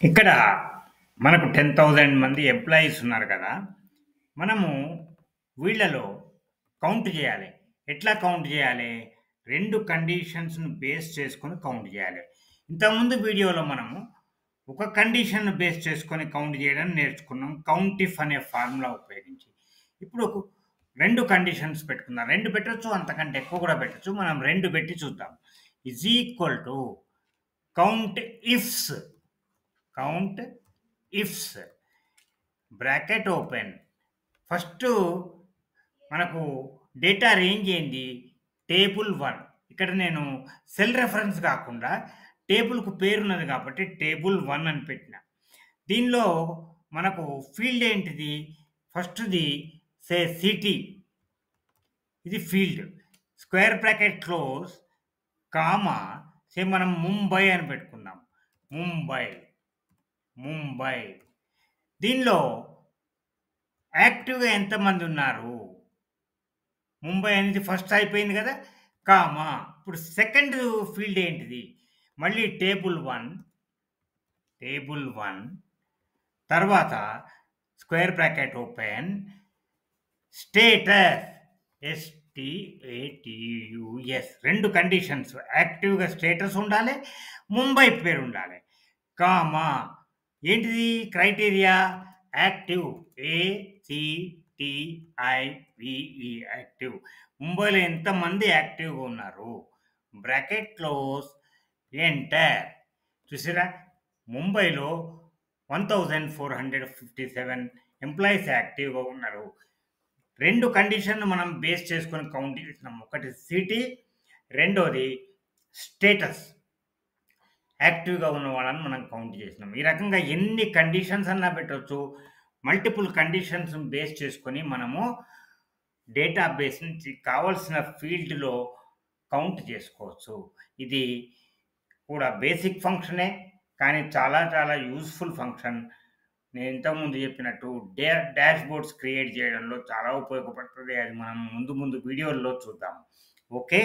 ఇక్కడ మనకు 10,000 మంది ఎంప్లాయీస్ ఉన్నారు కదా! మనము వీళ్ళలో కౌంట్ జేయాలి. ఎట్లా కౌంట్ జేయాలి? 2 కండిషన్స్‌ని బేస్ చేసుకొని కౌంట్ జేయాలి. ఇంతకుముందు వీడియోలో మనము ఒక కండిషన్‌ని బేస్ చేసుకొని కౌంట్ జేయడం నేర్చుకున్నాం. కౌంటిఫ్ అనే ఫార్ములా ఉపయోగించి. ఇప్పుడు 2 కండిషన్స్ పెట్టుకుందాం. 2 పెట్టొచ్చు, అంతకంటే ఎక్కువ కూడా పెట్టొచ్చు. మనం 2 పెట్టి చూద్దాం. Is equal to count ifs count ifs bracket open. First మనకు డేటా రేంజ్ ఏంది? టేబుల్ 1. ఇక్కడ నేను సెల్ రెఫరెన్స్ కాకుండా టేబుల్‌కు పేరున్నది కాబట్టి టేబుల్ 1 అని పెట్టిన. దీనిలో మనకు ఫీల్డ్ ఏంటిది? ఫస్ట్‌ది సిటీ. ఇది field. Square bracket close, comma మనం ముంబై అని పెట్టుకుందాం. ముంబై. ముంబై. దీనిలో యాక్టివ్‌గా ఎంతమంది ఉన్నారు? ముంబై అనేది ఫస్ట్ అయిపోయింది కదా! కామా. ఇప్పుడు సెకండ్ ఫీల్డ్ ఏంటిది? మళ్ళీ టేబుల్ 1 తర్వాత square bracket open, status STATUS 2 conditions. యాక్టివ్‌గా స్టేటస్ ఉండాలి. ముంబై పేరు ఉండాలి. కామా ఏంటిది క్రైటీరియా? Active ACTIVE active. ముంబైలో ఎంతమంది యాక్టివ్‌గా ఉన్నారు? Bracket close, enter. చూసారా? ముంబైలో 1457 ఎంప్లాయీస్ యాక్టివ్‌గా ఉన్నారు. 2 కండిషన్‌లు మనం బేస్ చేసుకొని కౌంట్ చేసినాం. ఒకటి సిటీ, రెండోది స్టేటస్. యాక్టివ్‌గా ఉన్న వాళ్ళని మనం కౌంట్ చేసినాం. ఈ రకంగా ఎన్ని కండిషన్స్ అన్నా పెట్టొచ్చు. మల్టిపుల్ కండిషన్స్‌ని బేస్ చేసుకొని మనము డేటాబేస్ నుంచి కావాల్సిన ఫీల్డ్‌లో కౌంట్ చేసుకోవచ్చు. ఇది కూడా బేసిక్ ఫంక్షనే. కానీ చాలా చాలా యూజ్‌ఫుల్ ఫంక్షన్. నేను ఇంతకుముందు చెప్పినట్టు డాష్‌బోర్డ్స్ క్రియేట్ చేయడంలో చాలా ఉపయోగపడుతది. అది మనం ముందు ముందు వీడియోల్లో చూద్దాం. ఓకే.